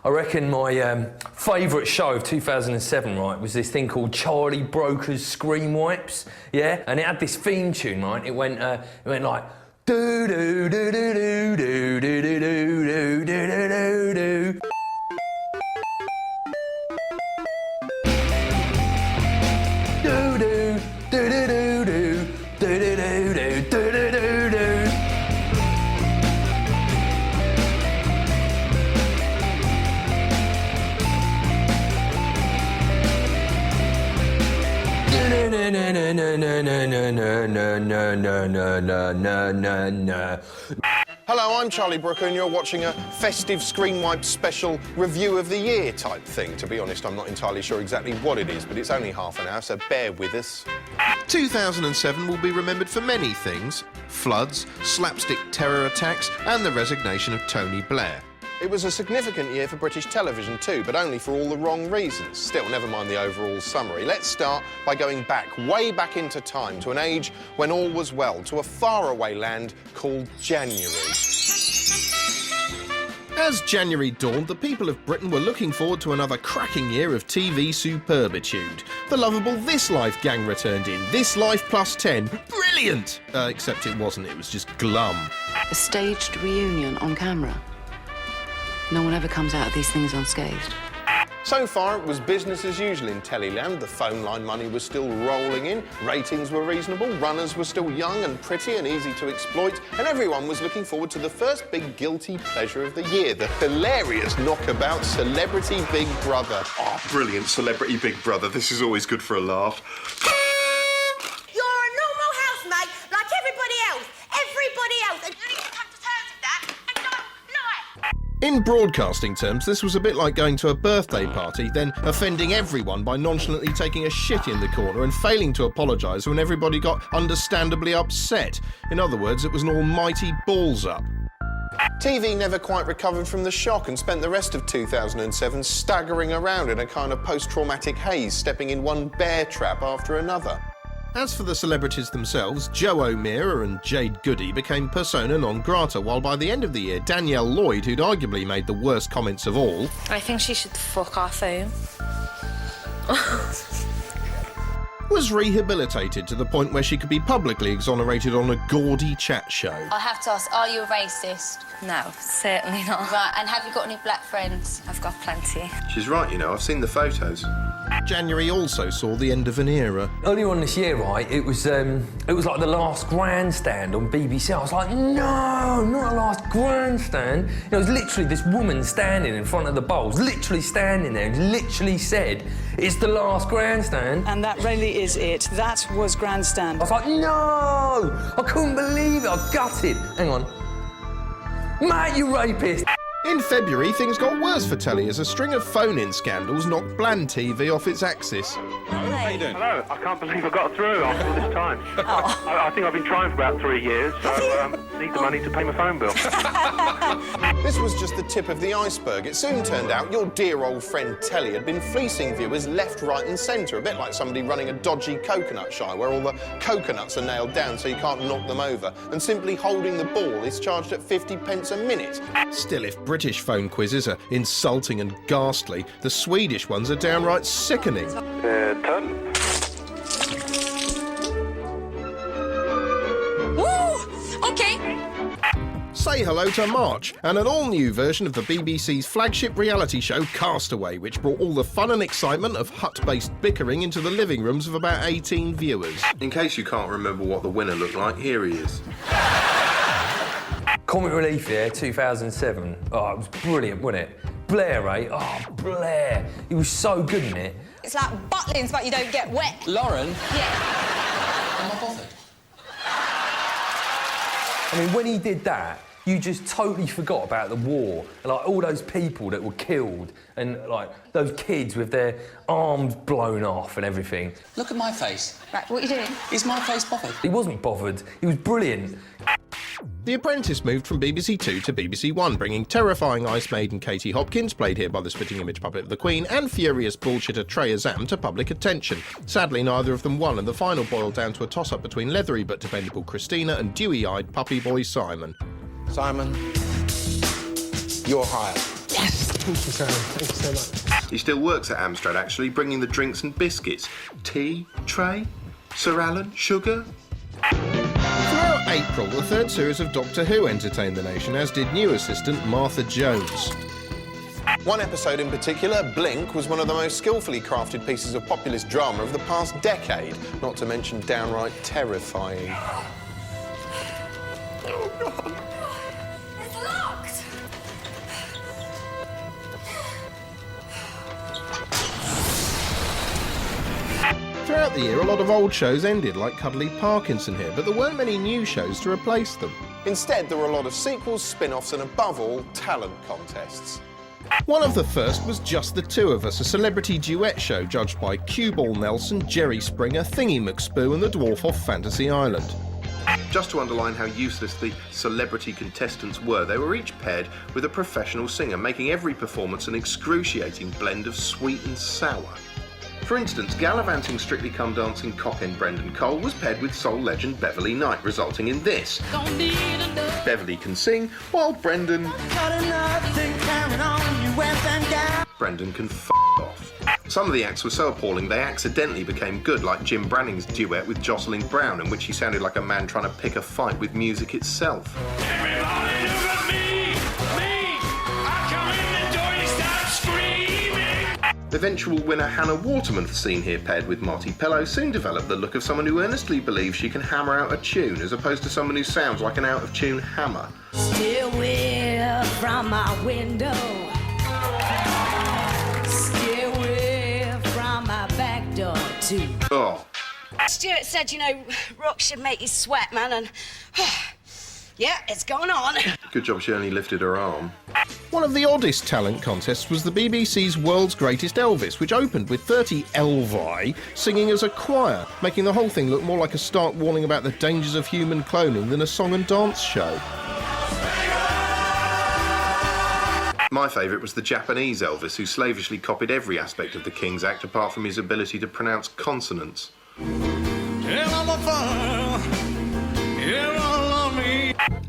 I reckon my favourite show of 2007, right, was this thing called Charlie Broker's Screenwipes, yeah? And it had this theme tune, right? It went like do do do do do do do do do do do do. Do do do do do do do do do do do do do. Hello, I'm Charlie Brooker and you're watching a festive Screenwipe special review of the year type thing. To be honest, I'm not entirely sure exactly what it is, but it's only half an hour, so bear with us. 2007 will be remembered for many things: floods, slapstick terror attacks and the resignation of Tony Blair. It was a significant year for British television too, but only for all the wrong reasons. Still, never mind the overall summary. Let's start by going back, way back into time, to an age when all was well, to a faraway land called January. As January dawned, the people of Britain were looking forward to another cracking year of TV superbitude. The lovable This Life gang returned in. This Life plus 10. Brilliant! Except it wasn't, it was just glum. A staged reunion on camera. No one ever comes out of these things unscathed. So far, it was business as usual in Teleland. The phone line money was still rolling in, ratings were reasonable, runners were still young and pretty and easy to exploit, and everyone was looking forward to the first big guilty pleasure of the year, the hilarious knockabout Celebrity Big Brother. Oh, brilliant, Celebrity Big Brother. This is always good for a laugh. You're a normal housemate like everybody else, and you need to come to terms with that and don't lie. In broadcasting terms, this was a bit like going to a birthday party, then offending everyone by nonchalantly taking a shit in the corner and failing to apologise when everybody got understandably upset. In other words, it was an almighty balls up. TV never quite recovered from the shock and spent the rest of 2007 staggering around in a kind of post-traumatic haze, stepping in one bear trap after another. As for the celebrities themselves, Joe O'Meara and Jade Goody became persona non grata, while by the end of the year, Danielle Lloyd, who'd arguably made the worst comments of all... I think she should fuck off home. was rehabilitated to the point where she could be publicly exonerated on a gaudy chat show. I have to ask, are you a racist? No, certainly not. Right, and have you got any black friends? I've got plenty. She's right, you know, I've seen the photos. January also saw the end of an era. Earlier on this year, right, it was like the last grandstand on BBC. I was like, no, not the last grandstand. You know, it was literally this woman standing in front of the bowls, literally standing there, and literally said, it's the last grandstand. And that really is it. That was grandstand. I was like, no, I couldn't believe it. I gutted. Hang on. Mate, you rapist. In February, things got worse for telly as a string of phone-in scandals knocked bland TV off its axis. How you doing? Hello. I can't believe I got through after all this time. I think I've been trying for about 3 years, so need the money to pay my phone bill. This was just the tip of the iceberg. It soon turned out your dear old friend Telly had been fleecing viewers left, right and centre, a bit like somebody running a dodgy coconut shy where all the coconuts are nailed down so you can't knock them over, and simply holding the ball is charged at 50p a minute. Still, if British phone quizzes are insulting and ghastly, the Swedish ones are downright sickening. Turn. Say hello to March and an all-new version of the BBC's flagship reality show Castaway, which brought all the fun and excitement of hut-based bickering into the living rooms of about 18 viewers. In case you can't remember what the winner looked like, here he is. Comic Relief, yeah, 2007. Oh, it was brilliant, wasn't it? Blair, eh? Oh, Blair. He was so good in it. It's like butlins, but you don't get wet. Lauren? Yeah. Am I bothered? I mean, when he did that, you just totally forgot about the war. Like, all those people that were killed and, like, those kids with their arms blown off and everything. Look at my face. Right, what are you doing? Is my face bothered? He wasn't bothered. He was brilliant. The Apprentice moved from BBC Two to BBC One, bringing terrifying Ice Maiden Katie Hopkins, played here by the spitting image puppet of the Queen, and furious bullshitter Trey Azam to public attention. Sadly, neither of them won, and the final boiled down to a toss-up between leathery but dependable Christina and dewy-eyed puppy boy Simon. Simon, you're hired. Yes! Thank you, Sam. Thank you so much. He still works at Amstrad, actually, bringing the drinks and biscuits. Tea, tray, Sir Alan, sugar. Throughout April, the third series of Doctor Who entertained the nation, as did new assistant Martha Jones. One episode in particular, Blink, was one of the most skillfully crafted pieces of populist drama of the past decade, not to mention downright terrifying. Oh, God. It's locked! Throughout the year, a lot of old shows ended, like Cuddly Parkinson here, but there weren't many new shows to replace them. Instead, there were a lot of sequels, spin-offs and, above all, talent contests. One of the first was Just the Two of Us, a celebrity duet show judged by Cueball Nelson, Jerry Springer, Thingy McSpoo and the Dwarf off Fantasy Island. Just to underline how useless the celebrity contestants were, they were each paired with a professional singer, making every performance an excruciating blend of sweet and sour. For instance, gallivanting Strictly Come Dancing cockend Brendan Cole was paired with soul legend Beverly Knight, resulting in this. Beverly can sing, while Brendan can f*** off. Some of the acts were so appalling they accidentally became good, like Jim Branning's duet with Jocelyn Brown, in which he sounded like a man trying to pick a fight with music itself. Everybody look at me! I come in the door and start screaming! Eventual winner Hannah Waterman, seen here paired with Marty Pellow, soon developed the look of someone who earnestly believes she can hammer out a tune, as opposed to someone who sounds like an out-of-tune hammer. Still we're from my window. Still we're from my back door, too. Oh. Stuart said, you know, rock should make you sweat, man, and... yeah, it's going on. Good job she only lifted her arm. One of the oddest talent contests was the BBC's World's Greatest Elvis, which opened with 30 Elvi singing as a choir, making the whole thing look more like a stark warning about the dangers of human cloning than a song and dance show. My favourite was the Japanese Elvis, who slavishly copied every aspect of the King's Act apart from his ability to pronounce consonants.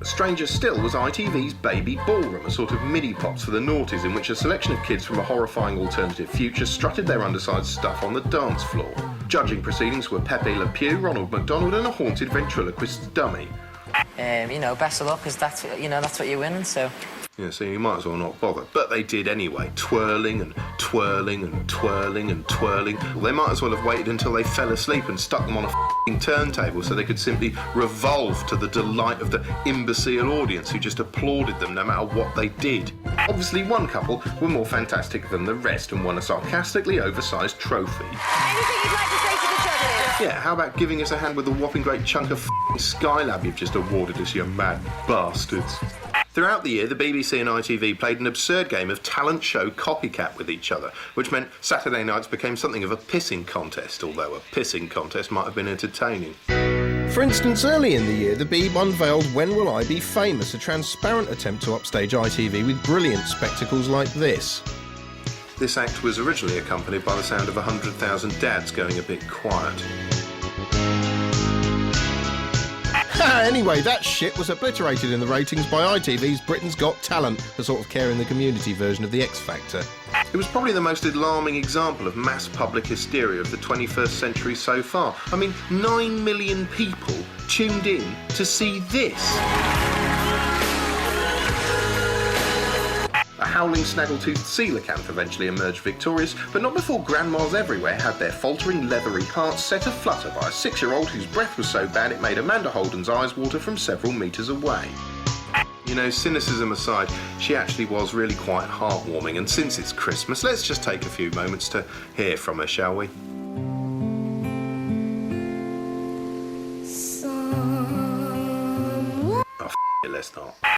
Stranger still was ITV's Baby Ballroom, a sort of mini-pops for the noughties in which a selection of kids from a horrifying alternative future strutted their undersized stuff on the dance floor. Judging proceedings were Pepe Le Pew, Ronald McDonald and a haunted ventriloquist dummy. You know, best of luck, because that's what you're winning, so... Yeah, so you might as well not bother. But they did anyway, twirling and twirling and twirling and twirling. Well, they might as well have waited until they fell asleep and stuck them on a f***ing turntable so they could simply revolve to the delight of the imbecile audience who just applauded them no matter what they did. Obviously, one couple were more fantastic than the rest and won a sarcastically oversized trophy. Anything you'd like to say to the judges? Yeah, how about giving us a hand with the whopping great chunk of f***ing Skylab you've just awarded us, you mad bastards. Throughout the year, the BBC and ITV played an absurd game of talent show copycat with each other, which meant Saturday nights became something of a pissing contest, although a pissing contest might have been entertaining. For instance, early in the year, the Beeb unveiled When Will I Be Famous, a transparent attempt to upstage ITV with brilliant spectacles like this. This act was originally accompanied by the sound of 100,000 dads going a bit quiet. Anyway, that shit was obliterated in the ratings by ITV's Britain's Got Talent, a sort of Care in the Community version of the X Factor. It was probably the most alarming example of mass public hysteria of the 21st century so far. I mean, 9 million people tuned in to see this. A howling snaggle-toothed coelacanth eventually emerged victorious, but not before grandmas everywhere had their faltering, leathery hearts set aflutter by a 6-year-old whose breath was so bad it made Amanda Holden's eyes water from several metres away. You know, cynicism aside, she actually was really quite heartwarming, and since it's Christmas, let's just take a few moments to hear from her, shall we? Oh, f*** it, let's not.